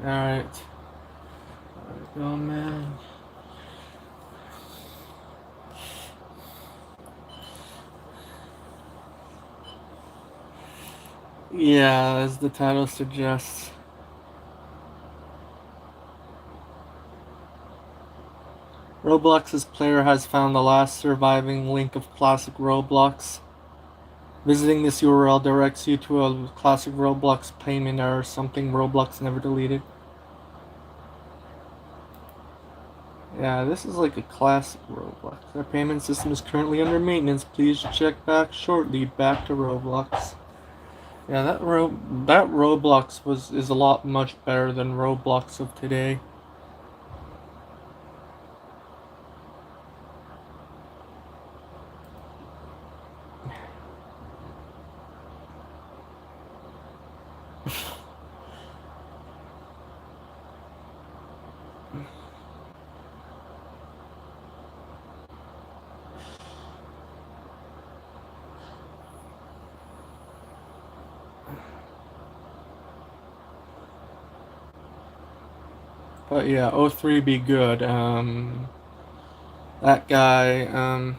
Alright. Go, man. Yeah, as the title suggests. Roblox's player has found the last surviving link of classic Roblox. Visiting this URL directs you to a classic Roblox payment error, something Roblox never deleted. Yeah, this is like a classic Roblox. Our payment system is currently under maintenance. Please check back shortly. Back to Roblox. Yeah, that Roblox is a lot much better than Roblox of today. But yeah, 03bgood. That guy.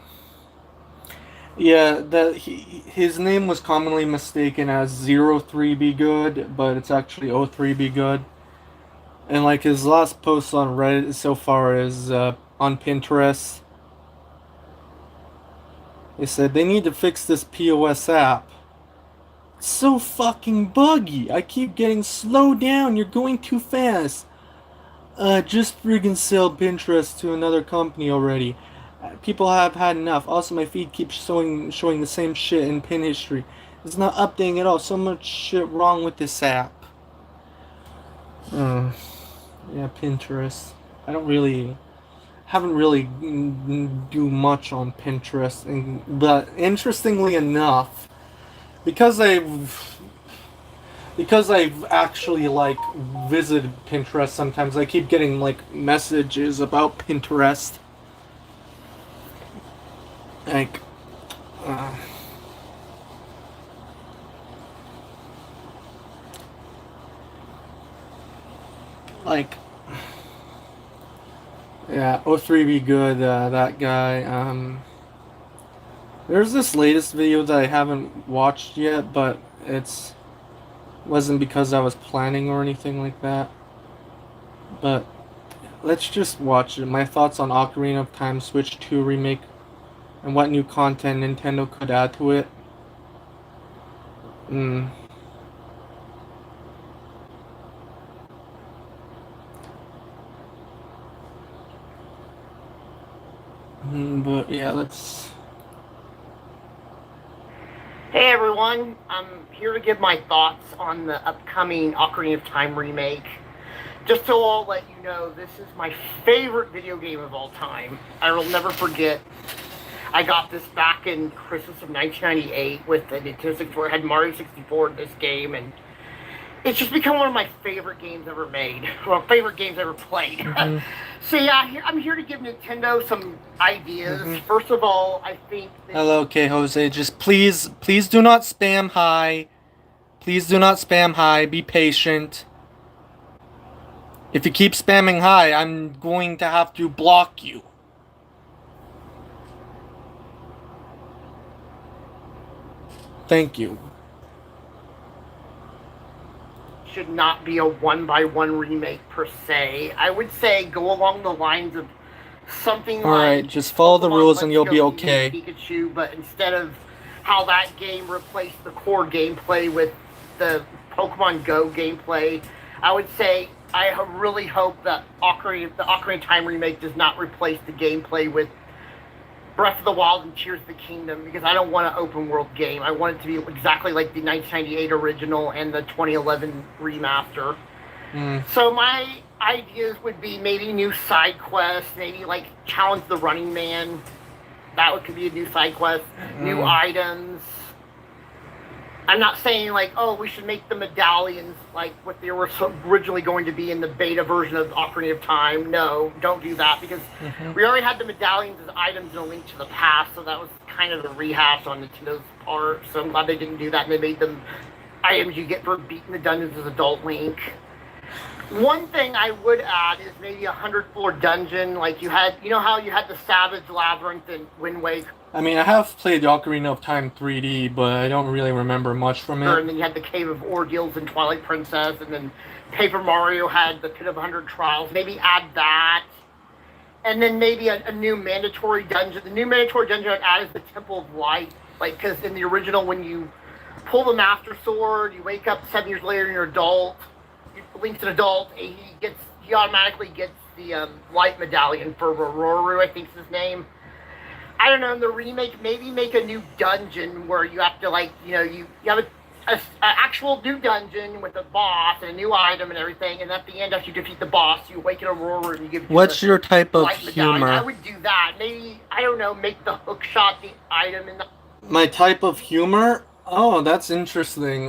Yeah, his name was commonly mistaken as 03bgood, but it's actually 03bgood. And like his last post on Reddit so far is on Pinterest. They said they need to fix this POS app. It's so fucking buggy. I keep getting slow down. You're going too fast. Just friggin' sell Pinterest to another company already. People have had enough. Also, my feed keeps showing the same shit in pin history. It's not updating at all. So much shit wrong with this app. Yeah, Pinterest. I haven't really do much on Pinterest, but interestingly enough, because I've actually like visited Pinterest sometimes, I keep getting like messages about Pinterest. Like, uh, like, yeah, O3bgood, that guy. There's this latest video that I haven't watched yet, but it's wasn't because I was planning or anything like that. But let's just watch it. My thoughts on Ocarina of Time Switch 2 remake and what new content Nintendo could add to it. But yeah, let's. Hey everyone, I'm here to give my thoughts on the upcoming Ocarina of Time remake. Just so I'll let you know, this is my favorite video game of all time. I will never forget. I got this back in Christmas of 1998 with the Nintendo 64. It had Mario 64 in this game, and it's just become one of my favorite games ever made. Well, favorite games ever played. So yeah, I'm here to give Nintendo some ideas. First of all, I think... Hello, K. Jose. Just please do not spam hi. Please do not spam hi. Be patient. If you keep spamming hi, I'm going to have to block you. Thank you. Should not be a one-by-one remake per se. I would say go along the lines of something like... Alright, just follow the rules and you'll be okay. Pikachu, but instead of how that game replaced the core gameplay with the Pokemon Go gameplay, I would say I really hope that the Ocarina of Time remake does not replace the gameplay with Breath of the Wild and Tears of the Kingdom, because I don't want an open world game. I want it to be exactly like the 1998 original and the 2011 remaster. So my ideas would be maybe new side quests, maybe like challenge the Running Man. That could be a new side quest. New items. I'm not saying like, oh, we should make the medallions like what they were originally going to be in the beta version of Ocarina of Time. No, don't do that, because we already had the medallions as items in A Link to the Past, so that was kind of a rehash on Nintendo's part. So I'm glad they didn't do that, and they made them items you get for beating the dungeons as adult Link. One thing I would add is maybe a 100-floor dungeon, like you know how you had the Savage Labyrinth in Wind Waker, I mean, I have played the Ocarina of Time 3D, but I don't really remember much from it. and then you had the Cave of Ordeals in Twilight Princess, and then Paper Mario had the Pit of 100 Trials. Maybe add that, and then maybe a new mandatory dungeon. The new mandatory dungeon I'd add is the Temple of Light, like because in the original when you pull the Master Sword, you wake up 7 years later and you're adult. Link's an adult. He automatically gets the light medallion for Rororu, I think is his name. I don't know, in the remake, maybe make a new dungeon where you have to, like, you have a actual new dungeon with a boss and a new item and everything, and at the end, after you defeat the boss, you awaken Aurora and you give What's your type of medallion. humor? I would do that. Maybe, I don't know, make the hookshot the item in the... My type of humor? Oh, that's interesting.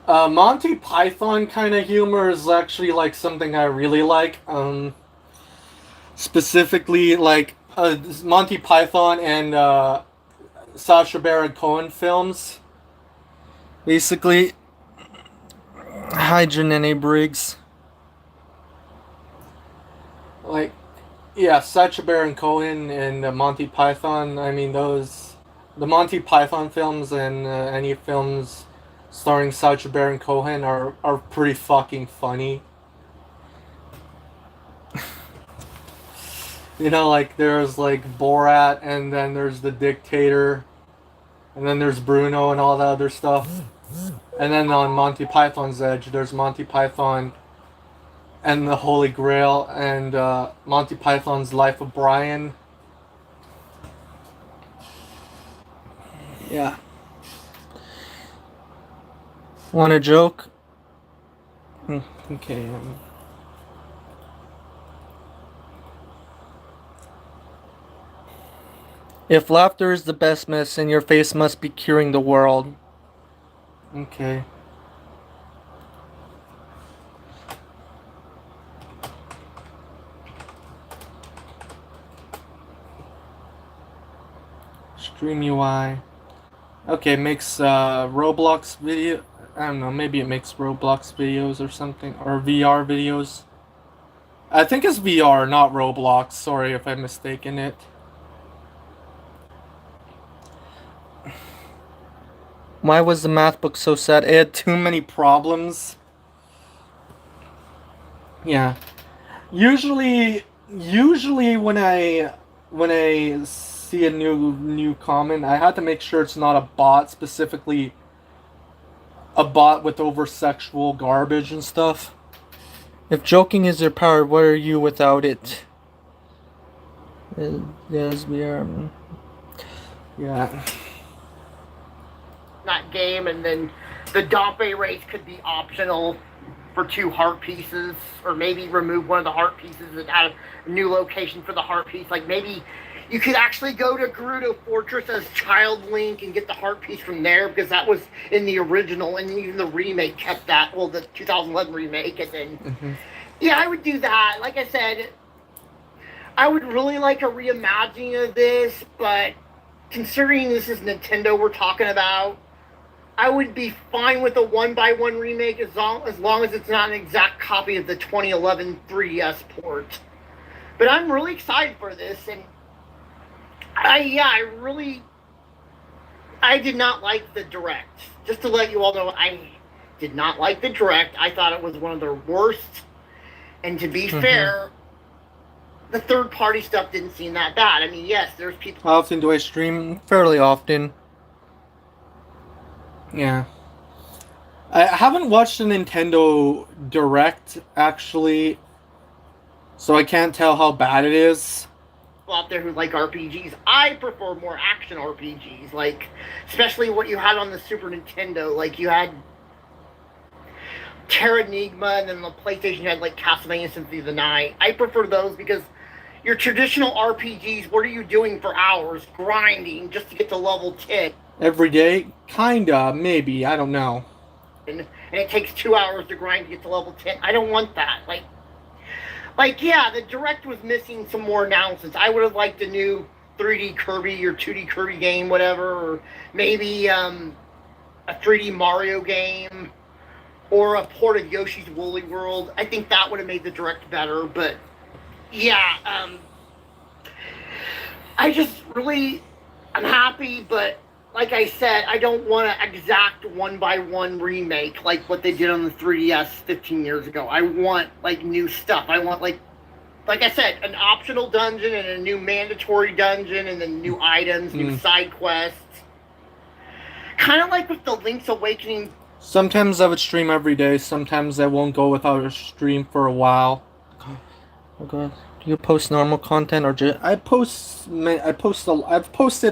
Monty Python kind of humor is actually like something I really like. Specifically like Monty Python and Sacha Baron Cohen films. Basically, hi Janene Briggs. Like, yeah, Sacha Baron Cohen and Monty Python. I mean, the Monty Python films and any films starring Sacha Baron Cohen are pretty fucking funny. You know, like there's like Borat, and then there's The Dictator, and then there's Bruno and all that other stuff. And then on Monty Python's Edge, there's Monty Python and the Holy Grail, and Monty Python's Life of Brian. Yeah. Want a joke? Okay. If laughter is the best medicine, your face must be curing the world. Okay. Stream UI. Okay, makes Roblox video. I don't know, maybe it makes Roblox videos or something, or VR videos. I think it's VR, not Roblox. Sorry if I'm mistaken it. Why was the math book so sad? It had too many problems. Yeah. Usually when I see a new comment, I have to make sure it's not a bot, specifically a bot with over sexual garbage and stuff. If joking is your power, what are you without it? Yes, we are. Yeah. That game, and then the Dompe race could be optional for 2 heart pieces, or maybe remove one of the heart pieces and add a new location for the heart piece. Like maybe you could actually go to Gerudo Fortress as Child Link and get the heart piece from there, because that was in the original, and even the remake kept that. Well, the 2011 remake, and then yeah, I would do that. Like I said, I would really like a reimagining of this, but considering this is Nintendo we're talking about, I would be fine with a 1x1 remake as long as it's not an exact copy of the 2011 3DS port. But I'm really excited for this, and I did not like the Direct. Just to let you all know, I did not like the Direct. I thought it was one of their worst. And to be fair, the third-party stuff didn't seem that bad. I mean, yes, there's people... How often do I stream? Fairly often. Yeah. I haven't watched a Nintendo Direct, actually, so I can't tell how bad it is. Out there who like RPGs. I prefer more action RPGs, like, especially what you had on the Super Nintendo. Like, you had Terranigma, and then the PlayStation you had, like, Castlevania Symphony of the Night. I prefer those because your traditional RPGs, what are you doing for hours? Grinding just to get to level 10. Every day? Kinda, maybe, I don't know. And it takes 2 hours to grind to get to level 10. I don't want that. Like, yeah, the Direct was missing some more announcements. I would have liked a new 3D Kirby or 2D Kirby game, whatever, or maybe a 3D Mario game, or a port of Yoshi's Woolly World. I think that would have made the direct better. But yeah, I just really, I'm happy, but like I said, I don't want an exact one by one remake like what they did on the 3DS 15 years ago. I want like new stuff. I want like I said, an optional dungeon and a new mandatory dungeon and then new items, new side quests. Kind of like with the Link's Awakening. Sometimes I would stream every day. Sometimes I won't go without a stream for a while. Okay. Do you post normal content or just I've posted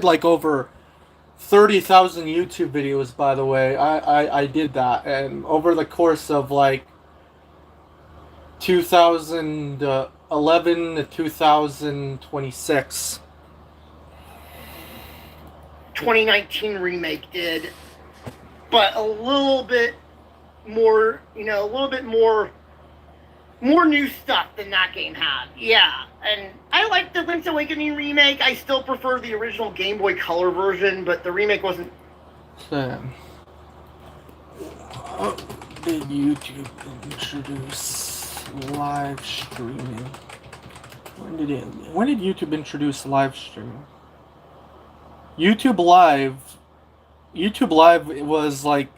like over 30,000 YouTube videos, by the way. I did that, and over the course of like 2011 to 2026. 2019 remake did, but a little bit more, a little bit more new stuff than that game had. Yeah, and I like the Link's Awakening remake. I still prefer the original Game Boy Color version, but the remake wasn't. Did YouTube introduce live streaming? When did YouTube introduce live streaming? YouTube Live was like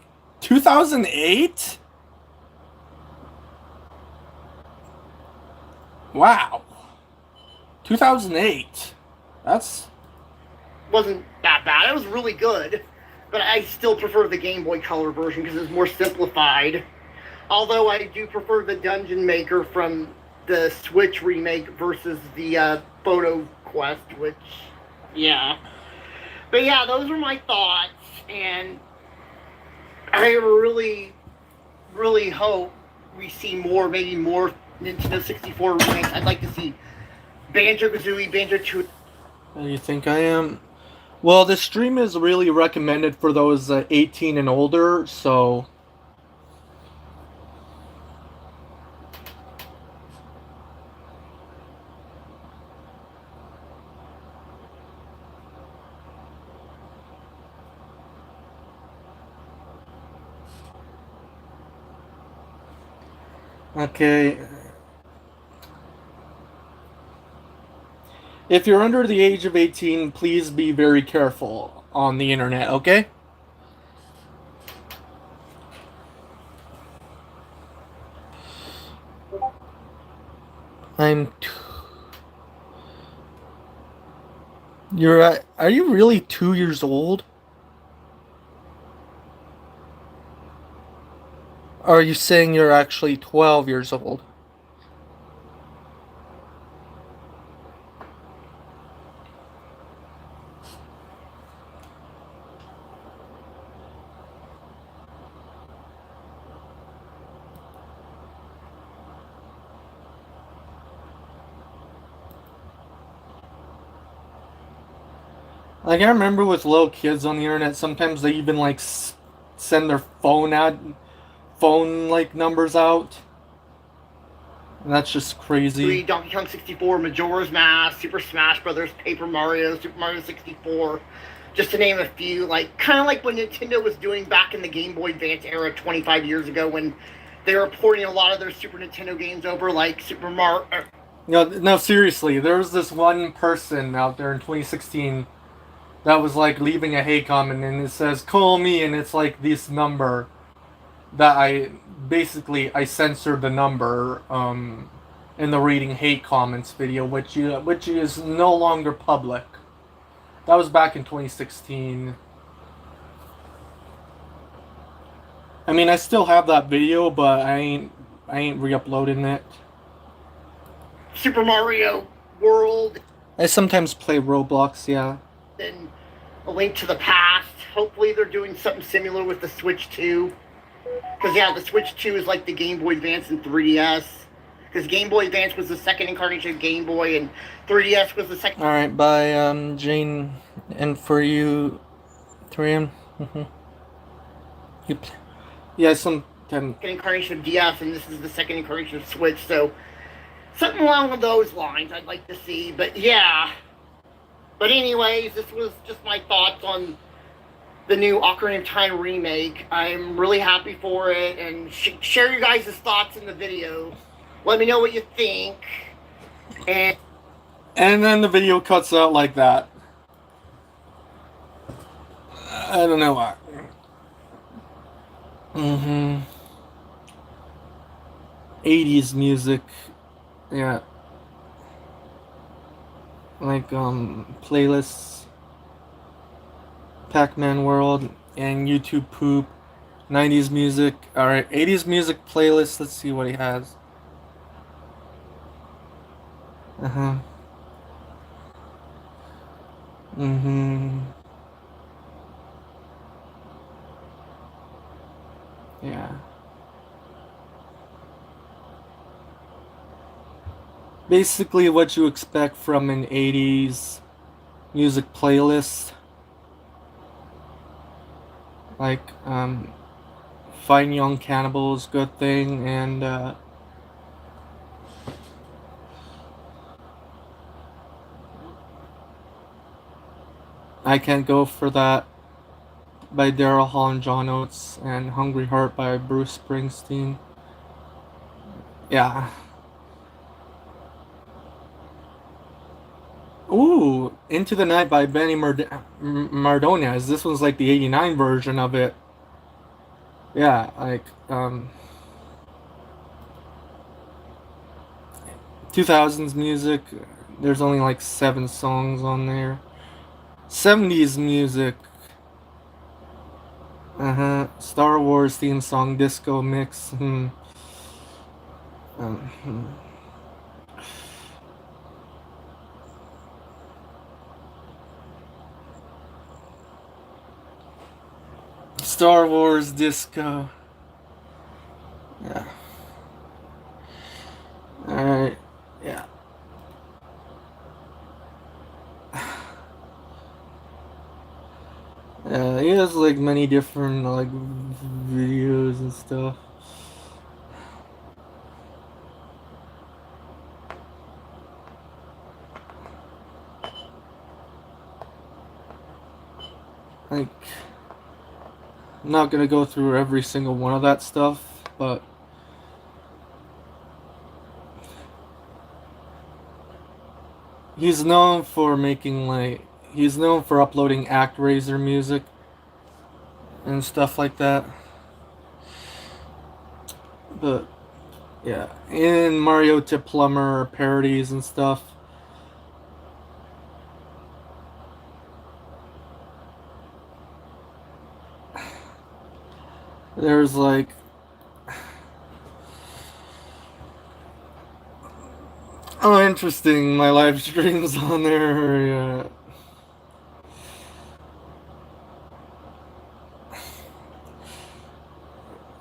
2008? Wow. 2008. Wasn't that bad. It was really good. But I still prefer the Game Boy Color version because it's more simplified. Although I do prefer the Dungeon Maker from the Switch remake versus the Photo Quest, which, yeah. But yeah, those are my thoughts, and I really, really hope we see maybe more Nintendo 64 remakes. I'd like to see Banjo-Kazooie, Banjo-Tooie. You think I am? Well, the stream is really recommended for those 18 and older, so... Okay. If you're under the age of 18, please be very careful on the internet, okay? Are you really 2 years old? Or are you saying you're actually 12 years old? Like, I remember with little kids on the internet, sometimes they even, like, send their phone like, numbers out. And that's just crazy. Donkey Kong 64, Majora's Mask, Super Smash Brothers, Paper Mario, Super Mario 64, just to name a few. Like, kind of like what Nintendo was doing back in the Game Boy Advance era 25 years ago when they were porting a lot of their Super Nintendo games over, like Super Mario... No, seriously, there was this one person out there in 2016... that was like leaving a hey comment, and it says call me, and it's like this number that I censored the number in the reading hate comments video, which is no longer public. That was back in 2016. I mean, I still have that video, but I ain't re-uploading it. Super Mario World. I sometimes play Roblox, yeah. And A Link to the Past. Hopefully they're doing something similar with the Switch 2. Because, yeah, the Switch 2 is like the Game Boy Advance and 3DS. Because Game Boy Advance was the second incarnation of Game Boy, and 3DS was the second... Alright, bye, Jane. And for you, 3M. Yeah, second incarnation of DS, and this is the second incarnation of Switch, so... something along those lines I'd like to see, but yeah... But anyways, this was just my thoughts on the new Ocarina of Time remake. I'm really happy for it, and share your guys' thoughts in the video. Let me know what you think. And then the video cuts out like that. I don't know why. Mm-hmm. 80s music. Yeah. Like, playlists. Pac-Man World and YouTube Poop. 90s music. Alright, 80s music playlist. Let's see what he has. Uh-huh. Mm-hmm. Yeah. Basically what you expect from an 80s music playlist. Like, Fine Young Cannibals, Good Thing, and, I Can't Go For That by Daryl Hall and John Oates, and Hungry Heart by Bruce Springsteen. Yeah. Ooh, Into the Night by Benny Mardones. This one's like the 89 version of it. Yeah, like, 2000s music. There's only like 7 songs on there. 70s music. Star Wars theme song, disco mix. Hmm. Star Wars disco. Yeah. Alright. Yeah. He has like many different like videos and stuff. Like, I'm not gonna go through every single one of that stuff, but he's known for making like, he's known for uploading ActRaiser music and stuff like that. But yeah, and Mario Tip Plumber parodies and stuff. There's like, oh, interesting, my live streams on there. Yeah.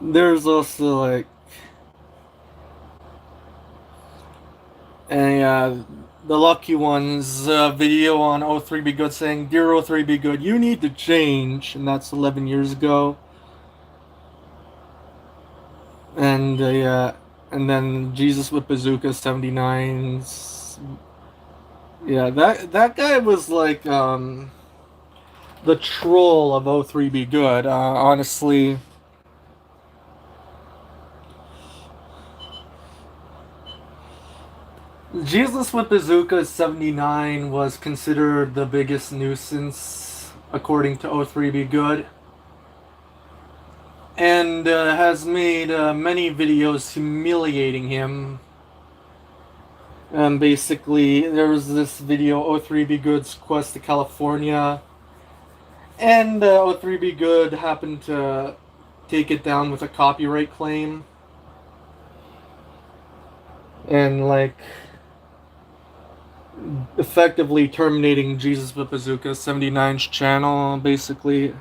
There's also like, and the Lucky Ones video on 03bgood saying, "Dear 03bgood, you need to change," and that's 11 years ago. And yeah, and then Jesus with Bazooka 79's. Yeah, that guy was like the troll of 03bgood. Honestly. Jesus with Bazooka 79 was considered the biggest nuisance according to 03bgood, and has made many videos humiliating him. Basically, there was this video, 03bgood's Quest to California, and 03bgood happened to take it down with a copyright claim. And like, effectively terminating Jesus with Bazooka 79's channel, basically.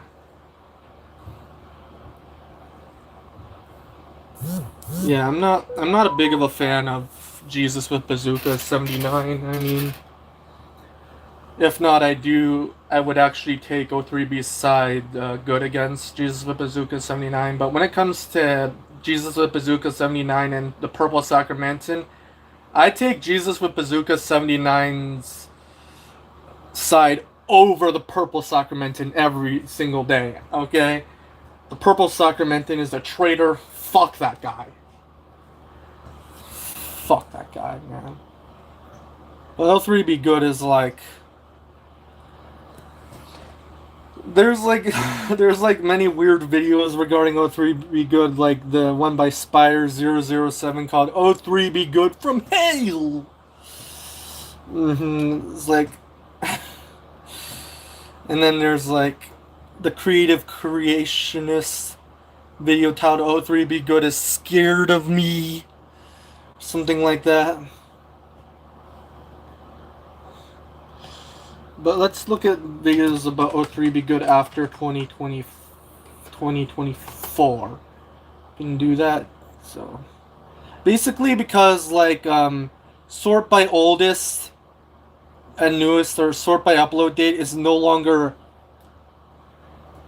Yeah, I'm not a big of a fan of Jesus with Bazooka 79. I mean, if not, I would actually take 03b's side, good against Jesus with Bazooka 79. But when it comes to Jesus with Bazooka 79 and the Purple Sacramentan, I take Jesus with Bazooka 79's side over the purple Sacramentan every single day, okay? The purple Sacramentan is a traitor. Fuck that guy. Fuck that guy, man. But L3bgood is like... There's like there's like many weird videos regarding O3bgood, like the one by Spire007 called O3bgood from Hell. It's like, and then there's like the creative creationist video titled O3bgood is scared of me, something like that. But let's look at videos about O3bgood after 2024. Can do that. So basically, because like sort by oldest and newest, or sort by upload date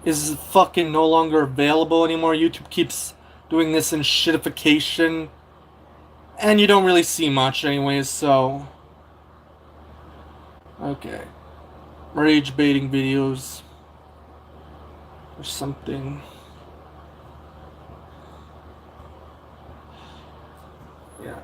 is fucking no longer available anymore. YouTube keeps doing this in shitification, and you don't really see much anyways. So okay. Rage baiting videos or something. Yeah.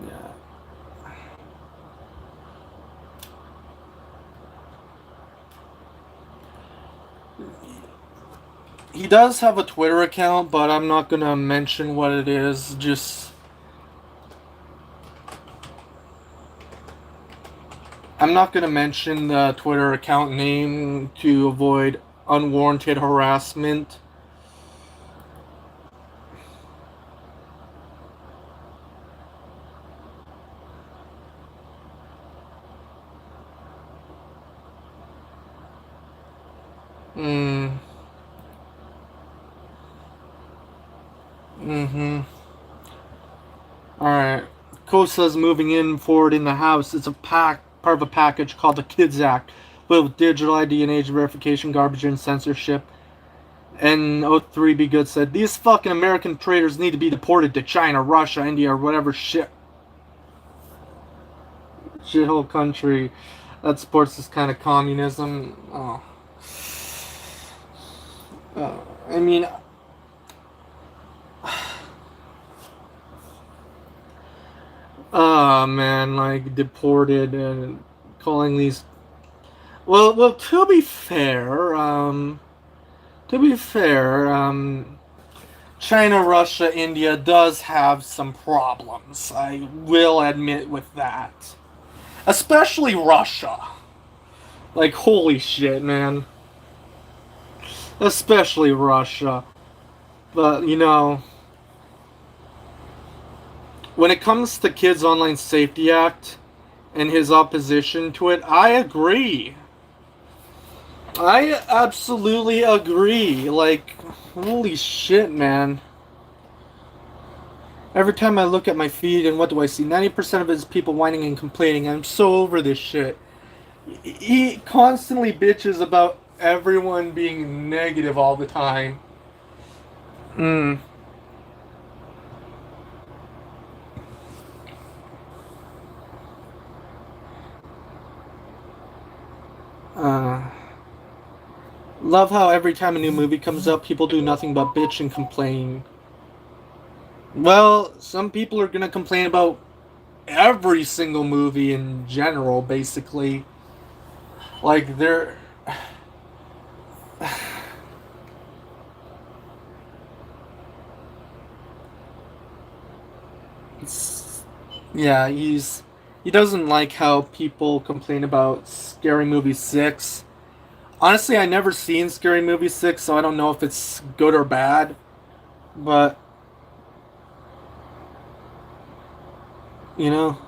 Yeah. He does have a Twitter account, but I'm not gonna mention what it is. I'm not gonna mention the Twitter account name to avoid unwarranted harassment. Alright. COSA's moving in forward in the house. It's a part of a package called the Kids Act, with digital ID and age verification, garbage and censorship. And O3bgood said, these fucking American traitors need to be deported to China, Russia, India, or whatever shithole country that supports this kind of communism. I mean, man, like deported and calling these. Well, to be fair, China, Russia, India does have some problems. I will admit with that, especially Russia. Like, holy shit, man. Especially Russia. But, you know, when it comes to Kids Online Safety Act and his opposition to it, I agree. I absolutely agree. Like, holy shit, man. Every time I look at my feed, and what do I see? 90% of it is people whining and complaining. I'm so over this shit. He constantly bitches about everyone being negative all the time. Love how every time a new movie comes up, people do nothing but bitch and complain. Well, some people are gonna complain about every single movie in general, basically. Like, they're... Yeah, he doesn't like how people complain about Scary Movie 6. Honestly, I never seen Scary Movie 6, so I don't know if it's good or bad. But, you know,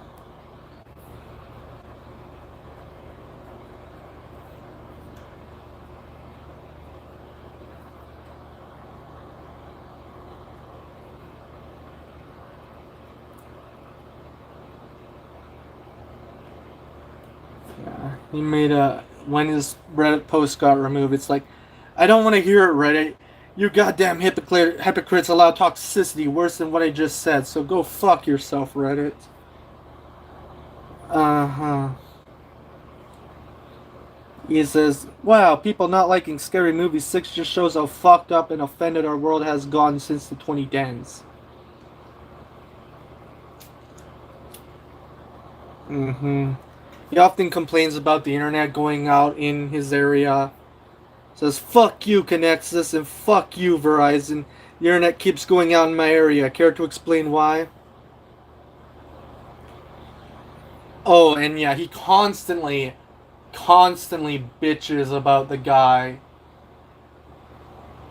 yeah, he made a... When his Reddit post got removed, it's like, I don't want to hear it, Reddit. You goddamn hypocrites allow toxicity worse than what I just said, so go fuck yourself, Reddit. Uh-huh. He says, wow, people not liking Scary Movie 6 just shows how fucked up and offended our world has gone since the 2010s. Mm-hmm. He often complains about the internet going out in his area. Says, fuck you, Connexus, and fuck you, Verizon. The internet keeps going out in my area. Care to explain why? Oh, and yeah, he constantly bitches about the guy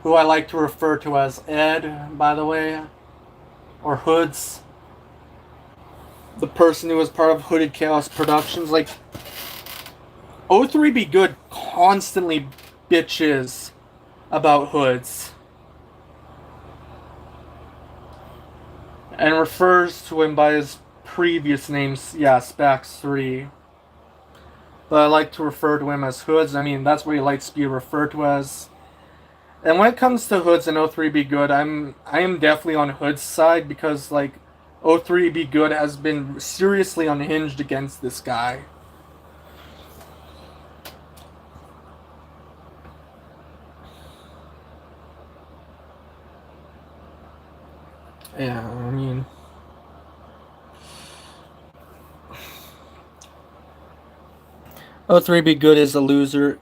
who I like to refer to as Ed, by the way, or Hoods, the person who was part of Hooded Chaos Productions. Like, 03bgood constantly bitches about Hoods and refers to him by his previous names, yeah, Spax3. But I like to refer to him as Hoods. I mean, that's what he likes to be referred to as. And when it comes to Hoods and 03bgood, I am definitely on Hood's side because, like, 03bgood has been seriously unhinged against this guy. Yeah, I mean, 03bgood is a loser.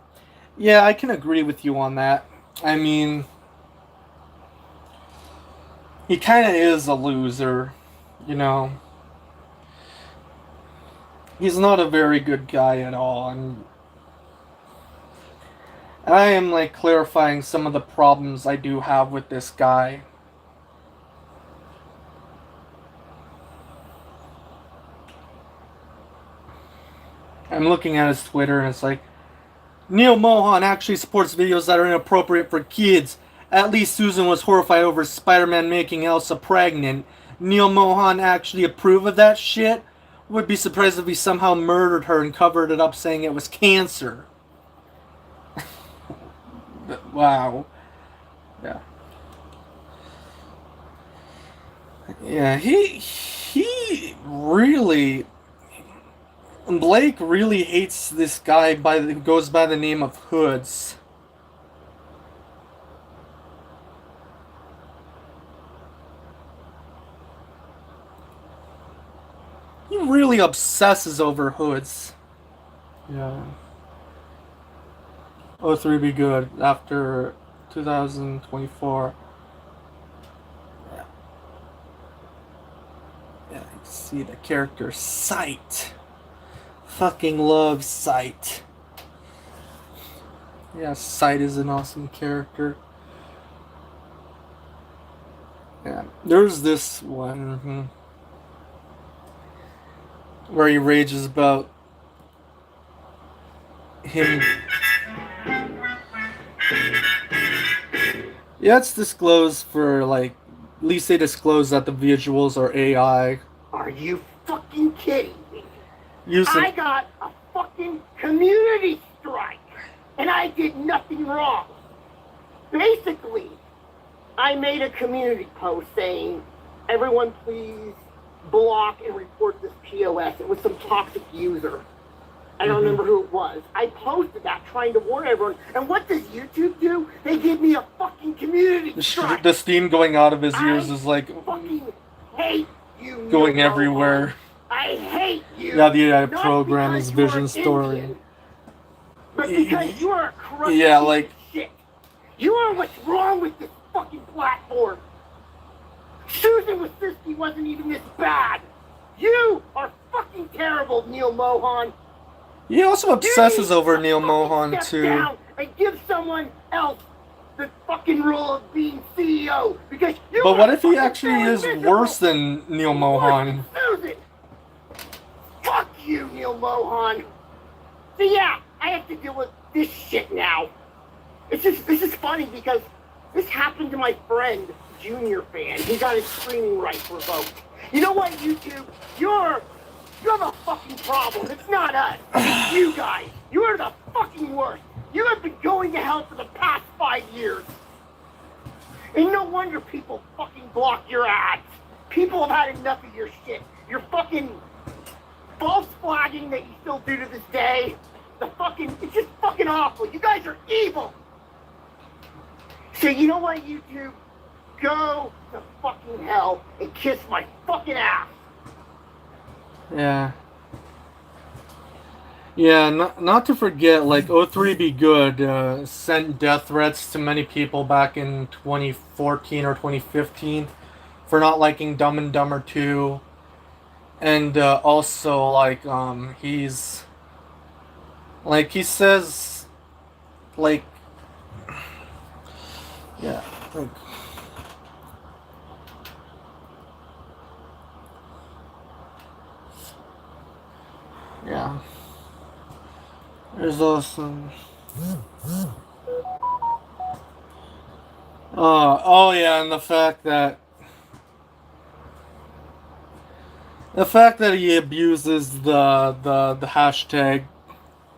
Yeah, I can agree with you on that. I mean, he kind of is a loser, you know. He's not a very good guy at all, and I am, like, clarifying some of the problems I do have with this guy. I'm looking at his Twitter and it's like, Neil Mohan actually supports videos that are inappropriate for kids. At least Susan was horrified over Spider-Man making Elsa pregnant. Neil Mohan actually approve of that shit? Would be surprised if he somehow murdered her and covered it up saying it was cancer. Wow. Yeah. Yeah, he really, Blake really hates this guy who goes by the name of Hoods. He really obsesses over Hoods. Yeah. 03bgood after 2024. Yeah. Yeah, you can see the character Sight. Fucking love Sight. Yeah, Sight is an awesome character. Yeah, there's this one where he rages about him. Yeah, it's disclosed for, like, at least they disclose that the visuals are AI. Are you fucking kidding me? Using... I got a fucking community strike, and I did nothing wrong. Basically, I made a community post saying, everyone please block and report this POS. It was some toxic user. I don't remember who it was. I posted that trying to warn everyone. And what does YouTube do? They give me a fucking community strike. The steam going out of his ears is like... fucking hate you. Going everywhere. I hate you. Yeah, the AI program is Vision Story. Indian, but because you are a corrupt shit. You are what's wrong with this fucking platform. Susan Wasiski wasn't even this bad. You are fucking terrible, Neil Mohan. He also obsesses over Neil Mohan too. Down and give someone else the fucking role of being CEO because you. But what if he actually is worse than Neil Mohan? Susan. Fuck you, Neil Mohan. So yeah, I have to deal with this shit now. This is funny because this happened to my friend, Junior Fan. He got his streaming rights revoked. You know what, YouTube? You have a fucking problem. It's not us. It's you guys. You are the fucking worst. You have been going to hell for the past 5 years. And no wonder people fucking block your ads. People have had enough of your shit. Your fucking false flagging that you still do to this day. It's just fucking awful. You guys are evil. So you know what, YouTube? Go to fucking hell and kiss my fucking ass. Yeah. Yeah, not to forget, like, 03bgood sent death threats to many people back in 2014 or 2015 for not liking Dumb and Dumber 2. And also, like, he's... Like, he says... Like... Yeah, like... Yeah. There's also... oh yeah, and the fact that he abuses the hashtag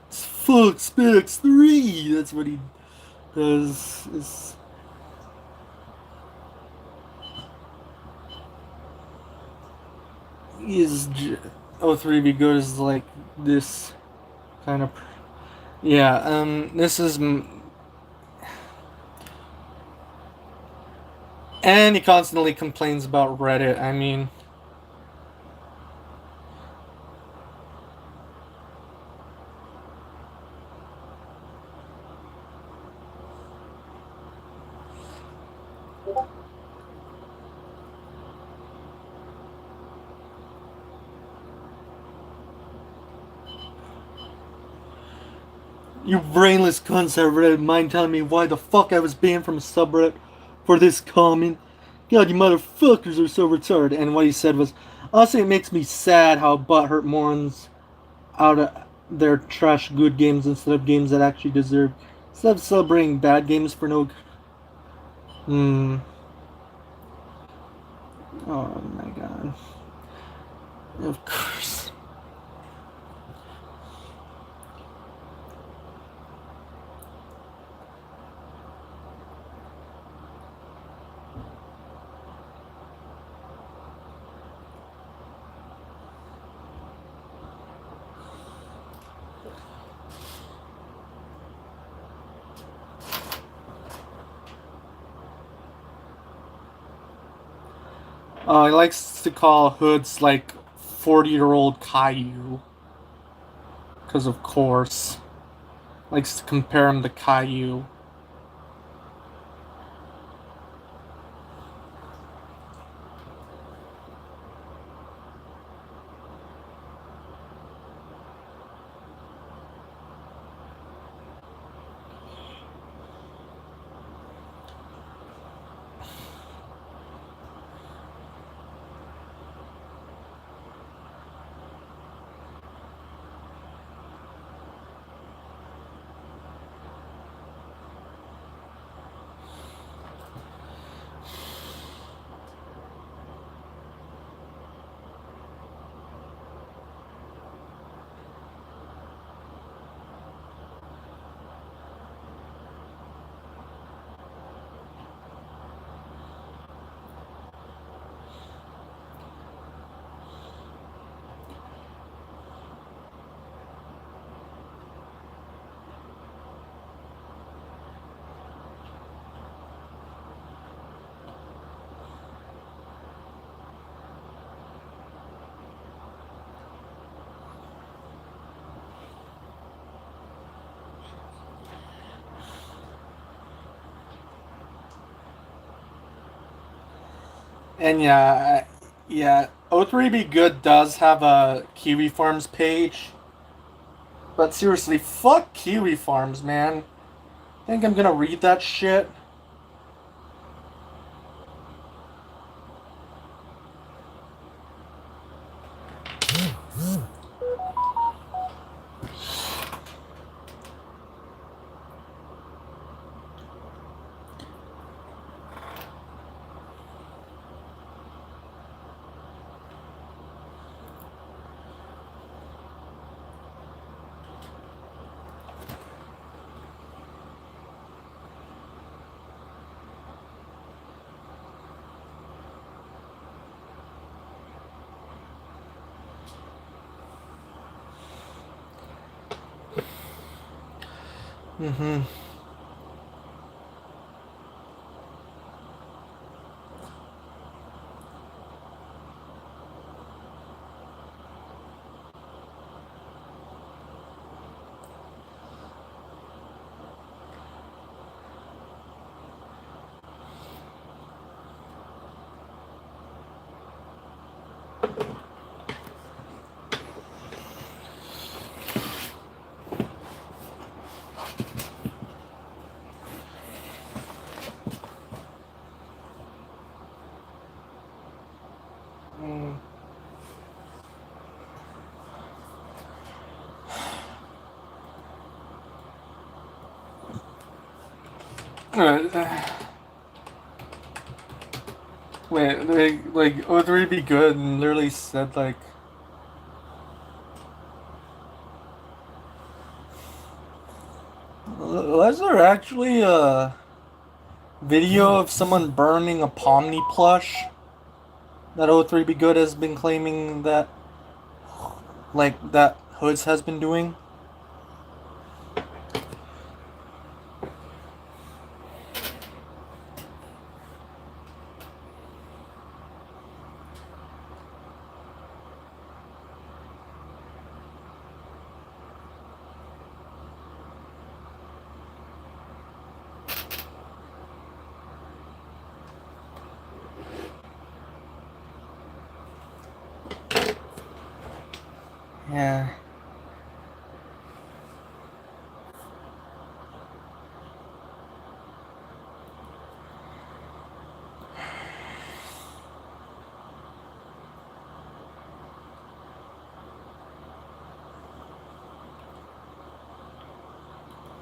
FuckSpecs3. That's what he does. Is 03bgood is like this kind of... Yeah, this is... And he constantly complains about Reddit. I mean... You brainless cunts at Reddit mind telling me why the fuck I was banned from a subreddit for this comment? God, you motherfuckers are so retarded. And what he said was, honestly, it makes me sad how butthurt morons out of their trash good games instead of games that actually deserve. Instead of celebrating bad games for no... Oh my god. Of course. He likes to call hoods like 40-year-old Caillou. Because of course. Likes to compare him to Caillou. And yeah, O3bgood does have a Kiwi Farms page. But seriously, fuck Kiwi Farms, man. Think I'm gonna read that shit? Mm-hmm. Mm. Wait, like 03bgood and literally said like, was there actually a video of someone burning a Pomni plush that 03bgood has been claiming that that Hoods has been doing? Yeah.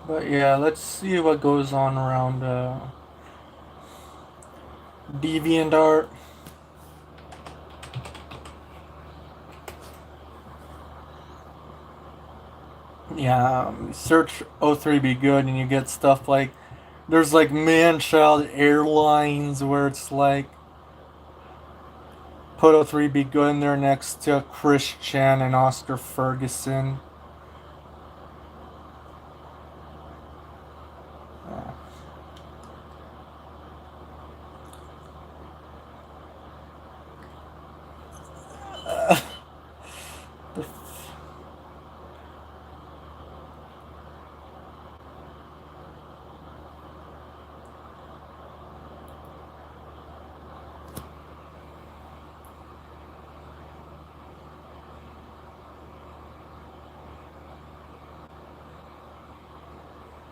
But yeah, let's see what goes on around DeviantArt. Yeah, search O3bgood and you get stuff like there's like Man-Child Airlines where it's like put O3bgood in there next to Chris Chan and Oscar Ferguson.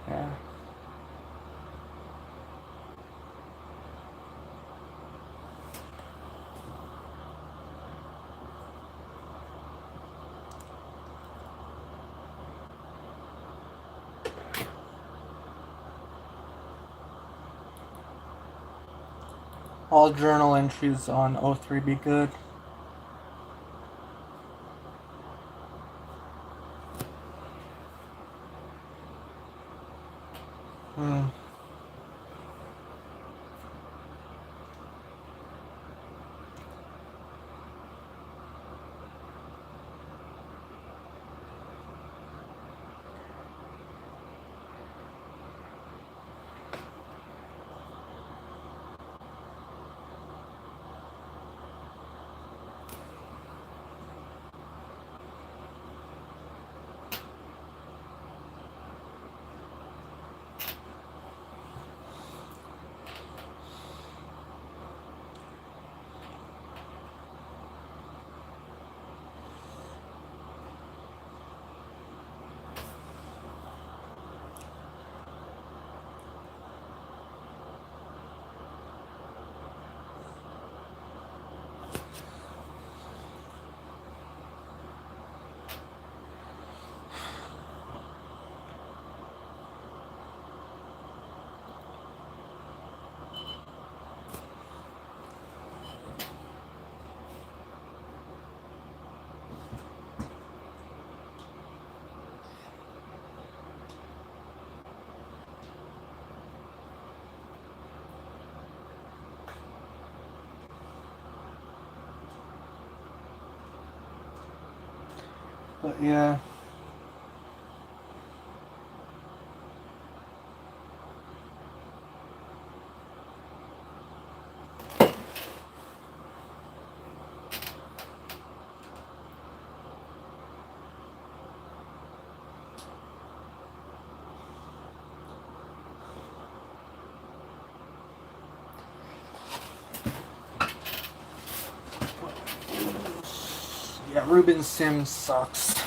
Yeah. All journal entries on O3bgood. Hmm. But yeah. Yeah, Ruben Sims sucks.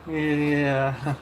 Yeah.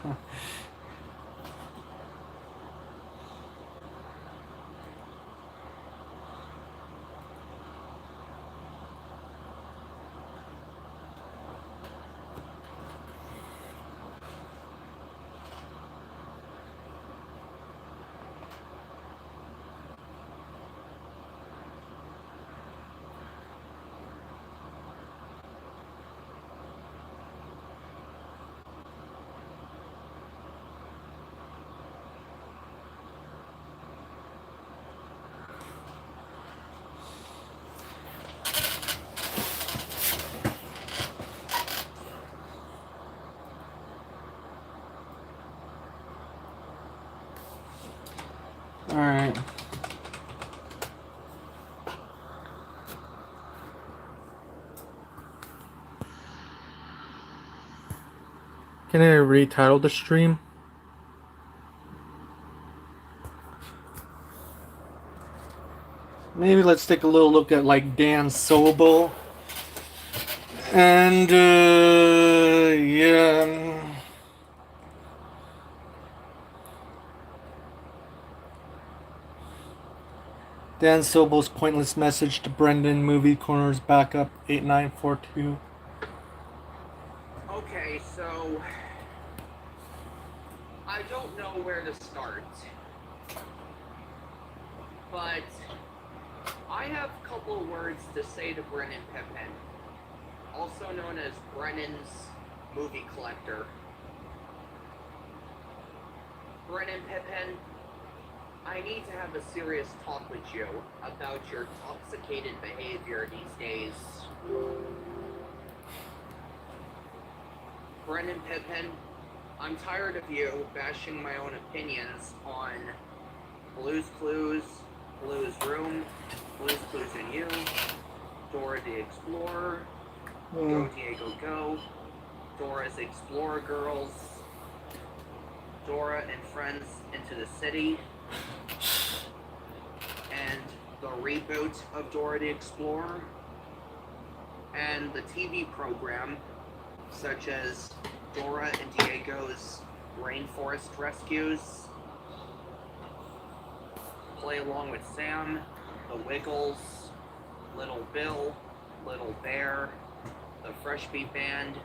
Alright. Can I retitle the stream? Maybe let's take a little look at like Dan Sobel. And yeah. Dan Sobel's pointless message to Brendan, movie corners backup 8942. Okay, so I don't know where to start, but I have a couple of words to say to Brennan Pippin, also known as Brennan's movie collector. Brennan Pippin, I need to have a serious talk with you about your intoxicated behavior these days. Brennan Pippin, I'm tired of you bashing my own opinions on Blue's Clues, Blue's Room, Blue's Clues and You, Dora the Explorer, Go Diego Go, Dora's Explorer Girls, Dora and Friends Into the City, and the reboot of Dora the Explorer, and the TV program such as Dora and Diego's Rainforest Rescues, Play Along with Sam, The Wiggles, Little Bill, Little Bear, The Fresh Beat Band,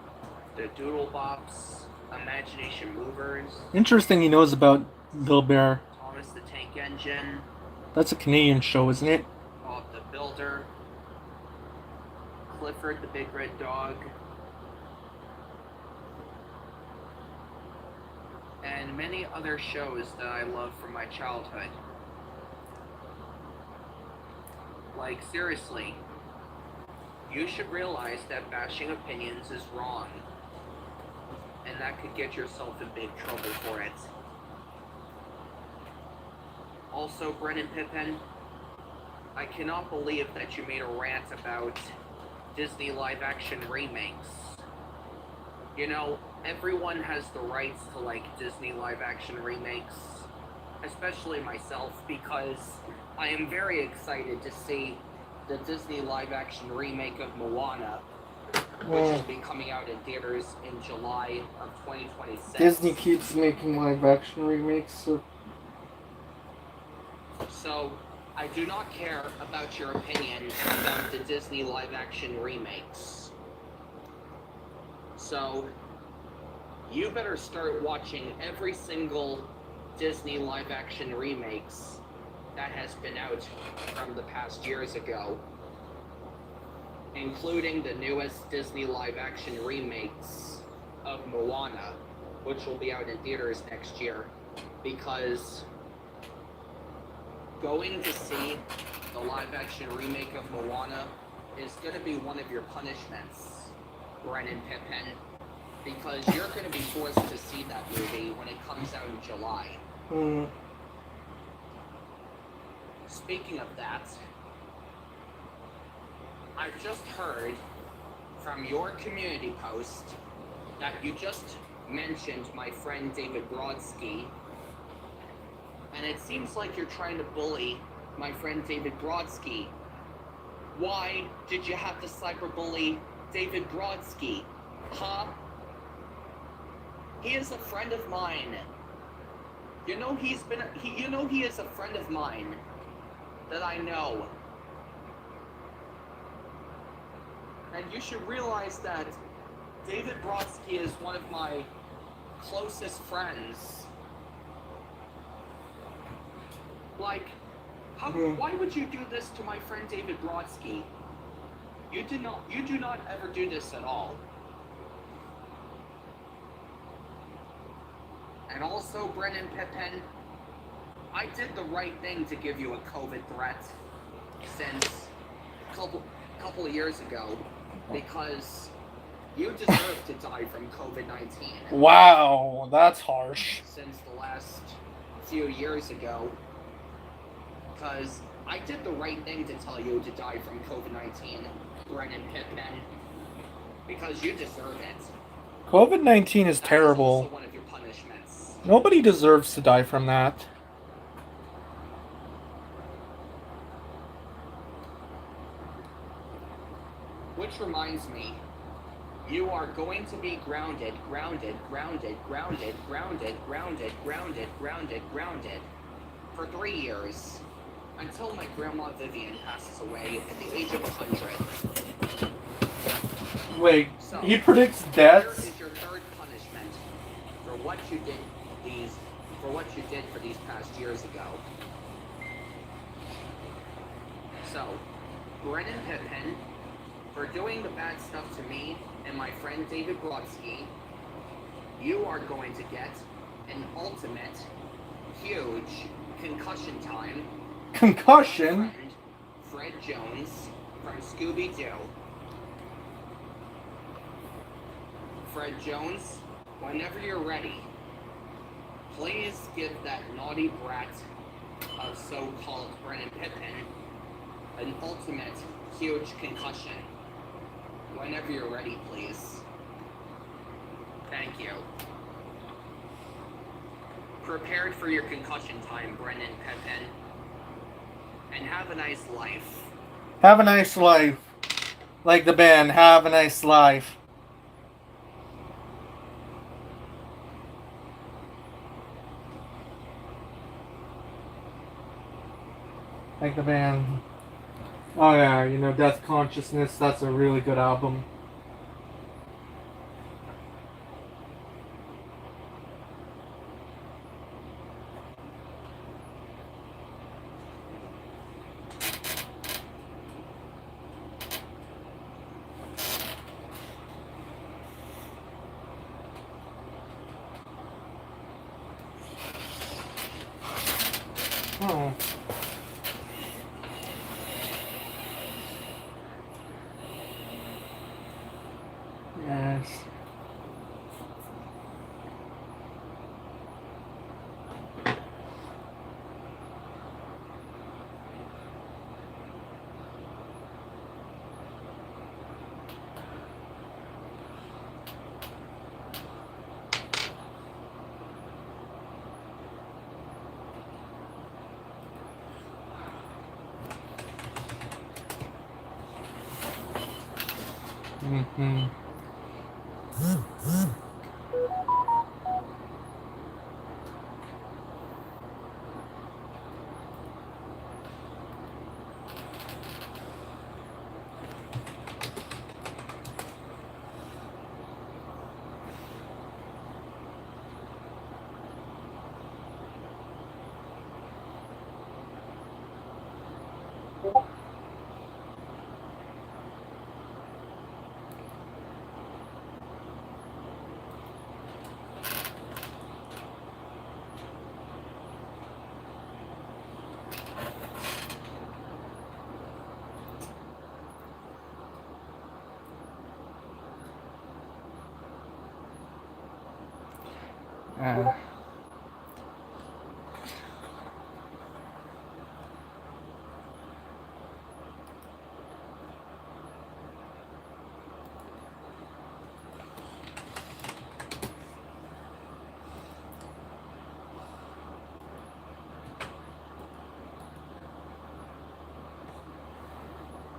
The Doodle Bops, Imagination Movers. Interesting he knows about Little Bear. Thomas the Tank Engine. That's a Canadian show, isn't it? Bob the Builder. Clifford the Big Red Dog. And many other shows that I love from my childhood. Like, seriously, you should realize that bashing opinions is wrong, and that could get yourself in big trouble for it. Also, Brennan Pippin, I cannot believe that you made a rant about Disney live-action remakes. You know, everyone has the rights to like Disney live-action remakes, especially myself, because I am very excited to see the Disney live-action remake of Moana, which will be coming out in theaters in July of 2026. Disney keeps making live-action remakes. So, I do not care about your opinion about the Disney live-action remakes. So, you better start watching every single Disney live-action remakes that has been out from the past years ago, including the newest Disney live-action remakes of Moana, which will be out in theaters next year, because going to see the live-action remake of Moana is going to be one of your punishments, Brennan Pippin, because you're going to be forced to see that movie when it comes out in July. Speaking of that, I've just heard from your community post that you just mentioned my friend David Brodsky, and it seems like you're trying to bully my friend David Brodsky. Why did you have to cyberbully David Brodsky? Huh? He is a friend of mine. You know he is a friend of mine that I know. And you should realize that David Brodsky is one of my closest friends. Like, why would you do this to my friend David Brodsky? You do not ever do this at all. And also, Brennan Pippin, I did the right thing to give you a COVID threat since a couple of years ago, because you deserve to die from COVID-19. Wow, that's harsh. Since the last few years ago, because I did the right thing to tell you to die from COVID-19, Brennan Pippin, because you deserve it. COVID-19 is terrible. That is also one of your punishments. Nobody deserves to die from that. Which reminds me, you are going to be grounded for 3 years until my grandma Vivian passes away at the age of 100. Wait, So, he predicts here deaths? is your third punishment for what you did for these past years ago. So, Brennan Pippin, for doing the bad stuff to me and my friend David Brodsky, you are going to get an ultimate, huge concussion time. Concussion? My friend Fred Jones from Scooby-Doo. Fred Jones, whenever you're ready, please give that naughty brat of so-called Brennan Pippin an ultimate, huge concussion. Whenever you're ready, please. Thank you. Prepared for your concussion time, Brennan Pippin. And have a nice life. Have a nice life. Like the band, have a nice life. Like the band. Oh yeah, you know, Death Consciousness, that's a really good album. Oh. Yes. Mm-hmm.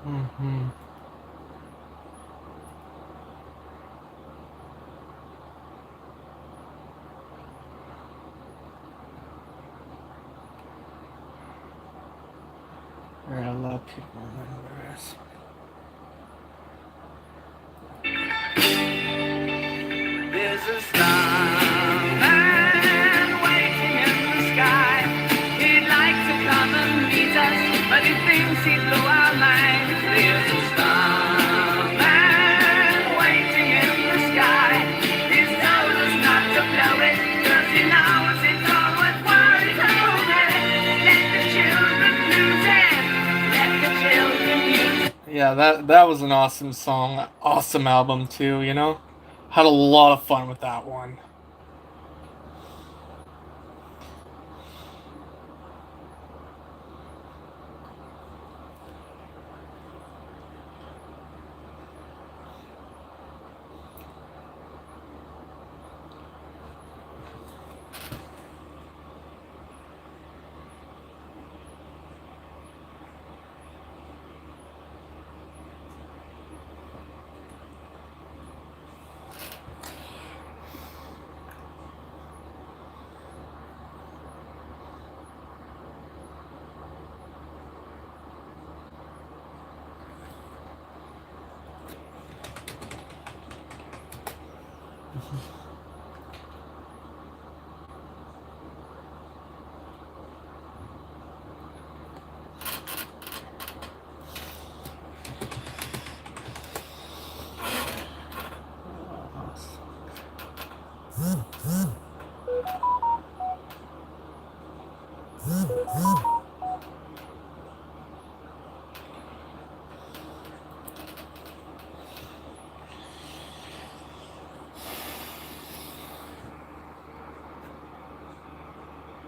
Mm. Kick my ass. There's a starman waiting in the sky. He'd like to come and meet us, but he thinks he'd blow our minds. There's a starman waiting in the sky. He's told us not to blow it, 'cause he knows it's all worthwhile. He's over it. Let the children lose it. Let the children use it. Yeah, that was an awesome song, awesome album too. You know, had a lot of fun with that one.